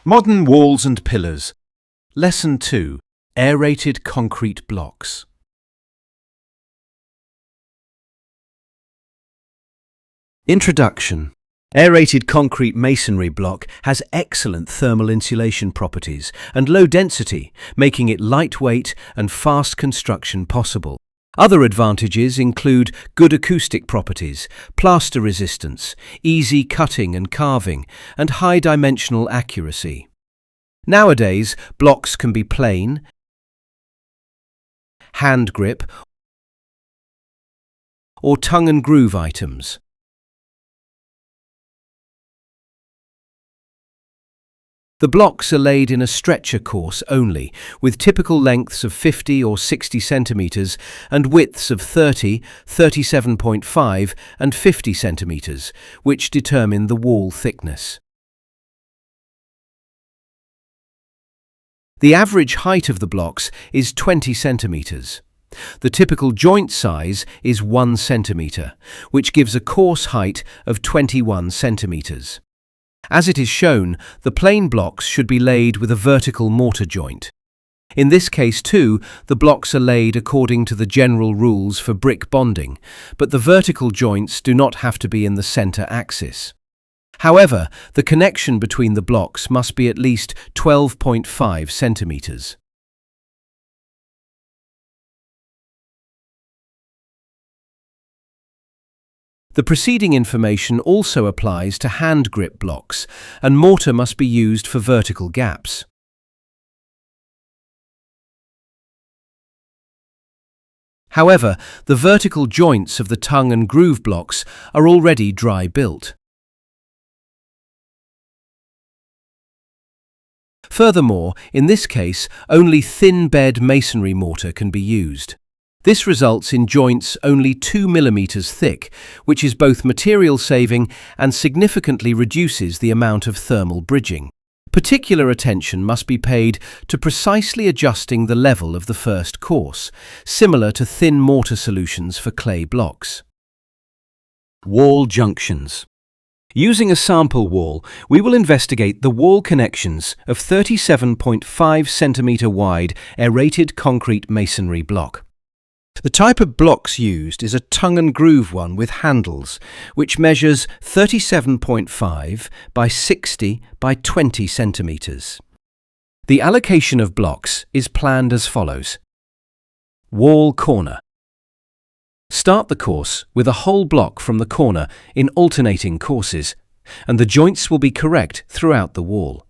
Modern walls and pillars. Lesson 2. Aerated concrete blocks. Introduction. Aerated concrete masonry block has excellent thermal insulation properties and low density, making it lightweight and fast construction possible. Other advantages include good acoustic properties, plaster resistance, easy cutting and carving, and high dimensional accuracy. Nowadays, blocks can be plain, hand grip, or tongue and groove items. The blocks are laid in a stretcher course only, with typical lengths of 50 or 60 centimetres and widths of 30, 37.5 and 50 centimetres, which determine the wall thickness. The average height of the blocks is 20 centimetres. The typical joint size is 1 centimetre, which gives a course height of 21 centimetres. As it is shown, the plain blocks should be laid with a vertical mortar joint. In this case too, the blocks are laid according to the general rules for brick bonding, but the vertical joints do not have to be in the centre axis. However, the connection between the blocks must be at least 12.5 centimetres. The preceding information also applies to hand grip blocks, and mortar must be used for vertical gaps. However, the vertical joints of the tongue and groove blocks are already dry built. Furthermore, in this case, only thin bed masonry mortar can be used. This results in joints only 2 mm thick, which is both material saving and significantly reduces the amount of thermal bridging. Particular attention must be paid to precisely adjusting the level of the first course, similar to thin mortar solutions for clay blocks. Wall junctions. Using a sample wall, we will investigate the wall connections of 37.5 cm wide aerated concrete masonry block. The type of blocks used is a tongue and groove one with handles, which measures 37.5 by 60 by 20 centimetres. The allocation of blocks is planned as follows. Wall corner. Start the course with a whole block from the corner in alternating courses, and the joints will be correct throughout the wall.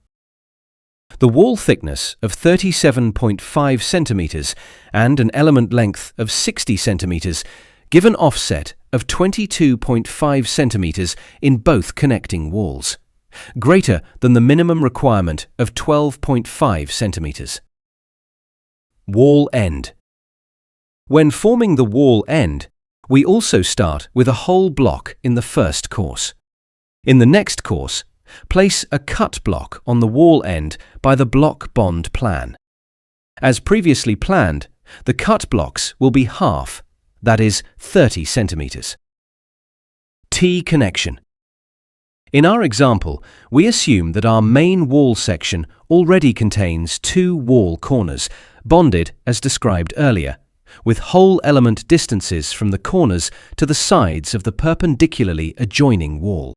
The wall thickness of 37.5 centimetres and an element length of 60 centimetres give an offset of 22.5 centimetres in both connecting walls, greater than the minimum requirement of 12.5 centimetres. Wall end. When forming the wall end, we also start with a whole block in the first course. In the next course, place a cut block on the wall end by the block bond plan. As previously planned, the cut blocks will be half, that is 30 centimetres. T connection. In our example, we assume that our main wall section already contains 2 wall corners, bonded as described earlier, with whole element distances from the corners to the sides of the perpendicularly adjoining wall.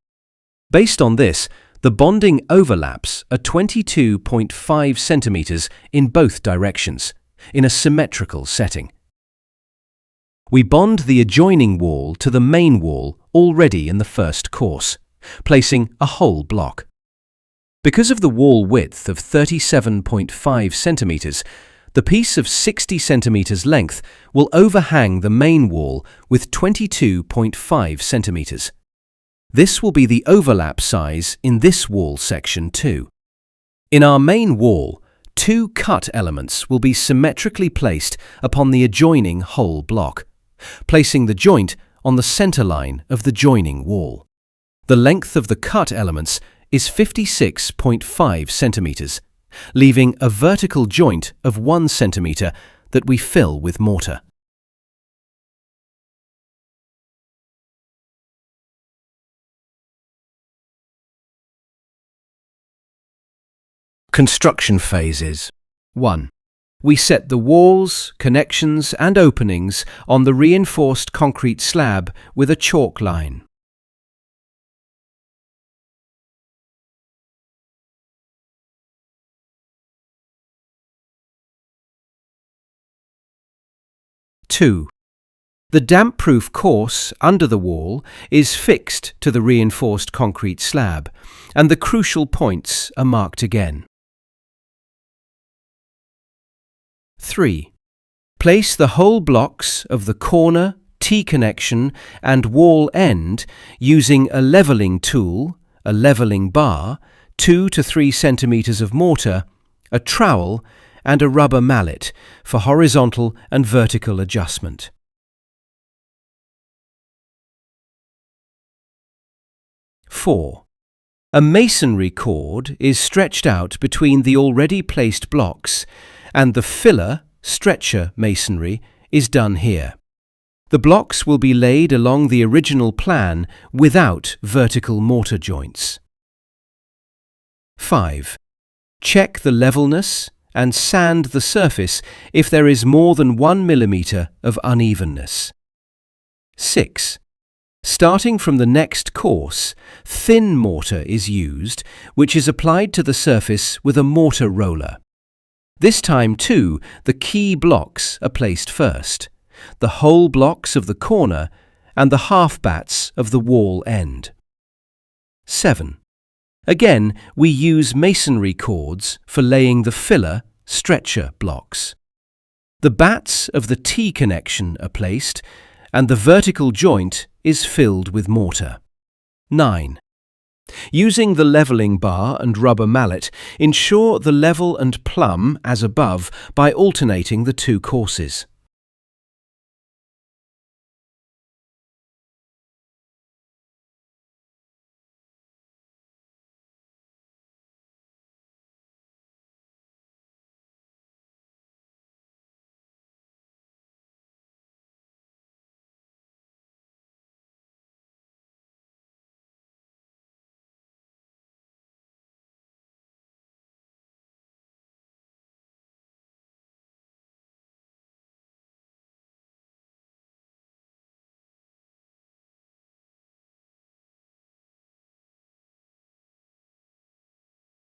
Based on this, the bonding overlaps are 22.5 centimetres in both directions, in a symmetrical setting. We bond the adjoining wall to the main wall already in the first course, placing a whole block. Because of the wall width of 37.5 centimetres, the piece of 60 centimetres length will overhang the main wall with 22.5 centimetres. This will be the overlap size in this wall section too. In our main wall, 2 cut elements will be symmetrically placed upon the adjoining whole block, placing the joint on the centre line of the joining wall. The length of the cut elements is 56.5 centimetres, leaving a vertical joint of 1 centimetre that we fill with mortar. Construction phases. 1. We set the walls, connections and openings on the reinforced concrete slab with a chalk line. 2. The damp-proof course under the wall is fixed to the reinforced concrete slab, and the crucial points are marked again. 3. Place the whole blocks of the corner, T-connection and wall end using a levelling tool, a levelling bar, 2 to 3 centimeters of mortar, a trowel and a rubber mallet for horizontal and vertical adjustment. 4. A masonry cord is stretched out between the already placed blocks, and the filler, stretcher masonry, is done here. The blocks will be laid along the original plan without vertical mortar joints. 5. Check the levelness and sand the surface if there is more than 1 millimeter of unevenness. 6. Starting from the next course, thin mortar is used, which is applied to the surface with a mortar roller. This time too, the key blocks are placed first, the whole blocks of the corner and the half bats of the wall end. 7. Again, we use masonry cords for laying the filler, stretcher blocks. The bats of the T-connection are placed, and the vertical joint is filled with mortar. 9. Using the levelling bar and rubber mallet, ensure the level and plumb as above by alternating the two courses.